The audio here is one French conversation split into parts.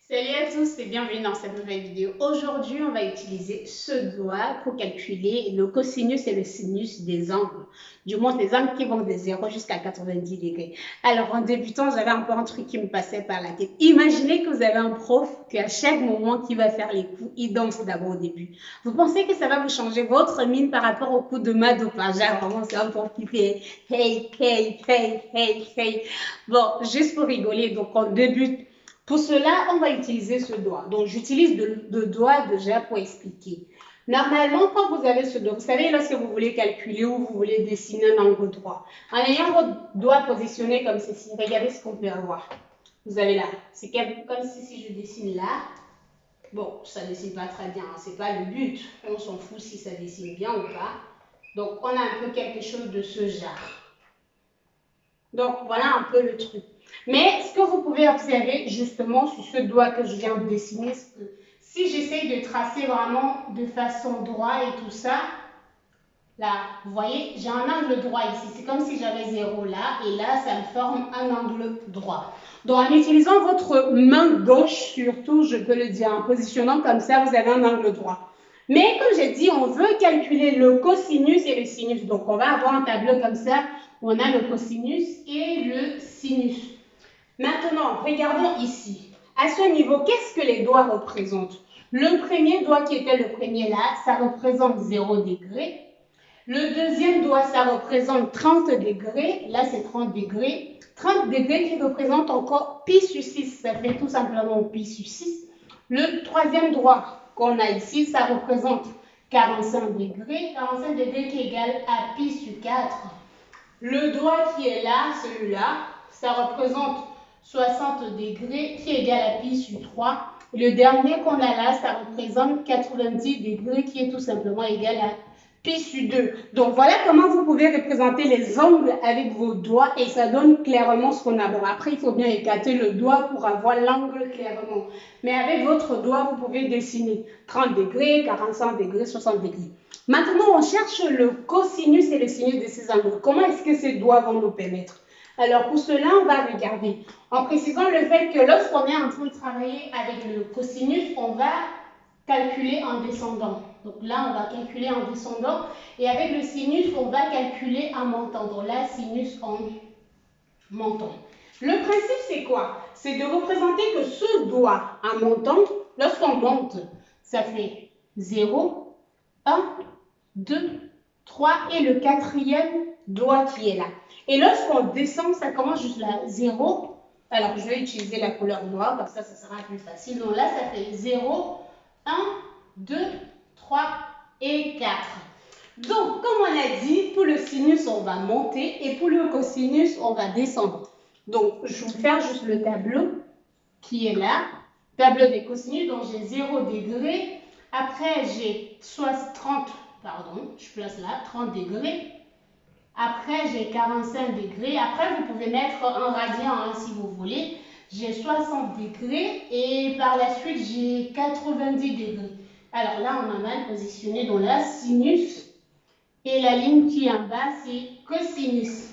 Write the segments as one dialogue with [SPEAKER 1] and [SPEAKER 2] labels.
[SPEAKER 1] Salut à tous et bienvenue dans cette nouvelle vidéo. Aujourd'hui, on va utiliser ce doigt pour calculer le cosinus et le sinus des angles. Du moins, des angles qui vont de 0 jusqu'à 90 degrés. Alors, en débutant, j'avais un peu un truc qui me passait par la tête. Imaginez que vous avez un prof qu'à chaque moment qu'il va faire les coups, il danse d'abord au début. Vous pensez que ça va vous changer votre mine par rapport au coup de main au pas? Vraiment, c'est un prof qui fait hey, hey, hey, hey, hey. Bon, juste pour rigoler, donc on débute. Pour cela, on va utiliser ce doigt. Donc, j'utilise le doigt déjà pour expliquer. Normalement, quand vous avez ce doigt, vous savez, lorsque vous voulez calculer ou vous voulez dessiner un angle droit, en ayant votre doigt positionné comme ceci, regardez ce qu'on peut avoir. Vous avez là, c'est comme si je dessine là. Bon, ça ne dessine pas très bien, hein, ce n'est pas le but. On s'en fout si ça dessine bien ou pas. Donc, on a un peu quelque chose de ce genre. Donc, voilà un peu le truc. Mais ce que vous pouvez observer justement sur ce doigt que je viens de dessiner, c'est que si j'essaye de tracer vraiment de façon droite et tout ça, là, vous voyez, j'ai un angle droit ici. C'est comme si j'avais 0 là, et là, ça me forme un angle droit. Donc, en utilisant votre main gauche, surtout, je peux le dire, en positionnant comme ça, vous avez un angle droit. Mais comme j'ai dit, on veut calculer le cosinus et le sinus. Donc, on va avoir un tableau comme ça, où on a le cosinus et le sinus. Maintenant, regardons ici. À ce niveau, qu'est-ce que les doigts représentent? Le premier doigt qui était le premier là, ça représente 0 degré. Le deuxième doigt, ça représente 30 degrés. Là, c'est 30 degrés. 30 degrés qui représente encore pi sur 6. Ça fait tout simplement pi sur 6. Le troisième doigt qu'on a ici, ça représente 45 degrés. 45 degrés qui est égal à pi sur 4. Le doigt qui est là, celui-là, ça représente 60 degrés qui est égal à pi sur 3. Le dernier qu'on a là, ça représente 90 degrés qui est tout simplement égal à pi sur 2. Donc voilà comment vous pouvez représenter les angles avec vos doigts et ça donne clairement ce qu'on a. Bon, après, il faut bien écarter le doigt pour avoir l'angle clairement. Mais avec votre doigt, vous pouvez dessiner 30 degrés, 45 degrés, 60 degrés. Maintenant, on cherche le cosinus et le sinus de ces angles. Comment est-ce que ces doigts vont nous permettre? Alors, pour cela, on va regarder. En précisant le fait que lorsqu'on est en train de travailler avec le cosinus, on va calculer en descendant. Donc là, on va calculer en descendant. Et avec le sinus, on va calculer en montant. Donc là, sinus en montant. Le principe, c'est quoi? C'est de représenter que ce doigt en montant, lorsqu'on monte, ça fait 0, 1, 2, 3 et le quatrième doigt qui est là. Et lorsqu'on descend, ça commence juste là, 0. Alors, je vais utiliser la couleur noire, comme ça sera plus facile. Donc là, ça fait 0, 1, 2, 3 et 4. Donc, comme on a dit, pour le sinus, on va monter et pour le cosinus, on va descendre. Donc, je vais vous faire juste le tableau qui est là. Tableau des cosinus, donc j'ai 0 degré. Après, j'ai 30, pardon, je place là, 30 degrés. Après, j'ai 45 degrés. Après, vous pouvez mettre un radian hein, si vous voulez. J'ai 60 degrés et par la suite, j'ai 90 degrés. Alors là, on a mal positionné dans la sinus et la ligne qui est en bas, c'est cosinus.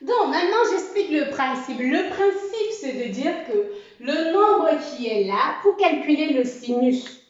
[SPEAKER 1] Donc, maintenant, j'explique le principe. Le principe, c'est de dire que le nombre qui est là, pour calculer le sinus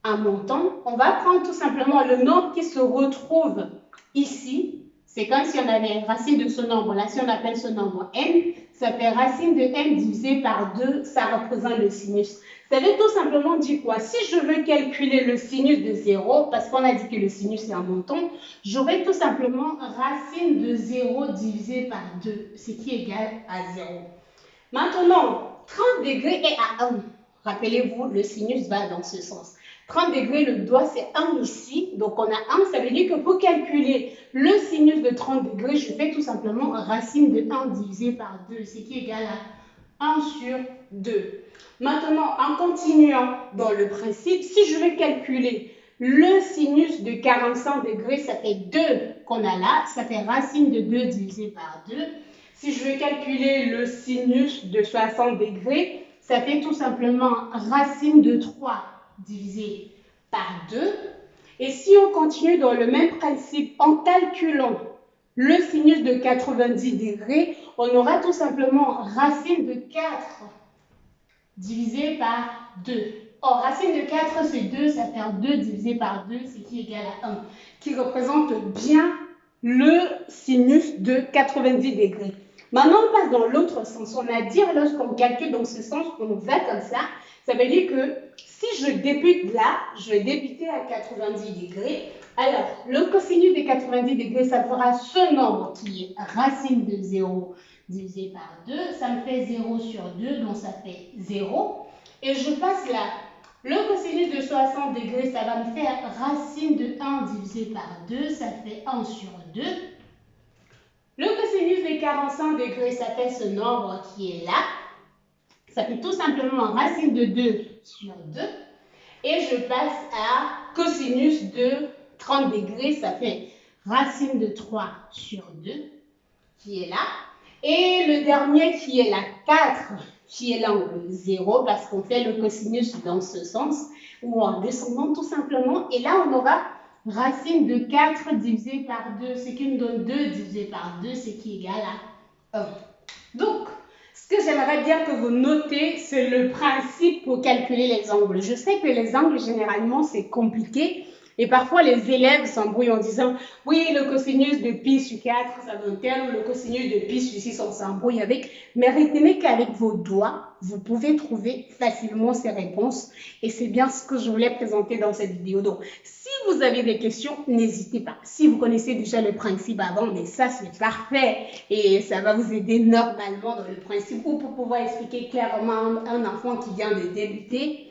[SPEAKER 1] en montant, on va prendre tout simplement le nombre qui se retrouve ici. C'est comme si on avait racine de ce nombre-là. Si on appelle ce nombre n, ça fait racine de n divisé par 2, ça représente le sinus. Ça veut tout simplement dire quoi? Si je veux calculer le sinus de 0, parce qu'on a dit que le sinus est en montant, j'aurai tout simplement racine de 0 divisé par 2, ce qui est égal à 0. Maintenant, 30 degrés est à 1. Rappelez-vous, le sinus va dans ce sens. 30 degrés, le doigt, c'est 1 ici. Donc, on a 1. Ça veut dire que pour calculer le sinus de 30 degrés, je fais tout simplement racine de 1 divisé par 2, ce qui est égal à 1 sur 2. Maintenant, en continuant dans le principe, si je veux calculer le sinus de 45 degrés, ça fait 2 qu'on a là. Ça fait racine de 2 divisé par 2. Si je veux calculer le sinus de 60 degrés, ça fait tout simplement racine de 3 divisé par 2. Et si on continue dans le même principe en calculant le sinus de 90 degrés, on aura tout simplement racine de 4 divisé par 2. Or, racine de 4, c'est 2, ça fait 2 divisé par 2, ce qui est égal à 1, qui représente bien le sinus de 90 degrés. Maintenant, on passe dans l'autre sens. On a dit, lorsqu'on calcule dans ce sens, on va comme ça veut dire que si je débute là, je vais débuter à 90 degrés. Alors, le cosinus de 90 degrés, ça fera ce nombre qui est racine de 0 divisé par 2. Ça me fait 0 sur 2, donc ça fait 0. Et je passe là. Le cosinus de 60 degrés, ça va me faire racine de 1 divisé par 2, ça fait 1 sur 2. Le cosinus de 45 degrés, ça fait ce nombre qui est là. Ça fait tout simplement racine de 2 sur 2. Et je passe à cosinus de 30 degrés, ça fait racine de 3 sur 2, qui est là. Et le dernier qui est là, 4, qui est l'angle 0, parce qu'on fait le cosinus dans ce sens, ou en descendant tout simplement. Et là, on aura racine de 4 divisé par 2, ce qui nous donne 2 divisé par 2, ce qui est égal à 1. Donc, ce que j'aimerais bien que vous notez, c'est le principe pour calculer les angles. Je sais que les angles, généralement, c'est compliqué. Et parfois, les élèves s'embrouillent en disant « Oui, le cosinus de pi sur 4, ça donne tel, ou le cosinus de pi sur 6, on s'embrouille avec. » Mais retenez qu'avec vos doigts, vous pouvez trouver facilement ces réponses. Et c'est bien ce que je voulais présenter dans cette vidéo. Donc, si vous avez des questions, n'hésitez pas. Si vous connaissez déjà le principe avant, mais ça, c'est parfait. Et ça va vous aider normalement dans le principe ou pour pouvoir expliquer clairement à un enfant qui vient de débuter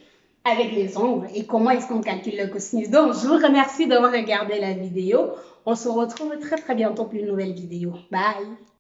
[SPEAKER 1] avec les angles et comment est-ce qu'on calcule le cosinus. Donc, je vous remercie d'avoir regardé la vidéo. On se retrouve très bientôt pour une nouvelle vidéo. Bye!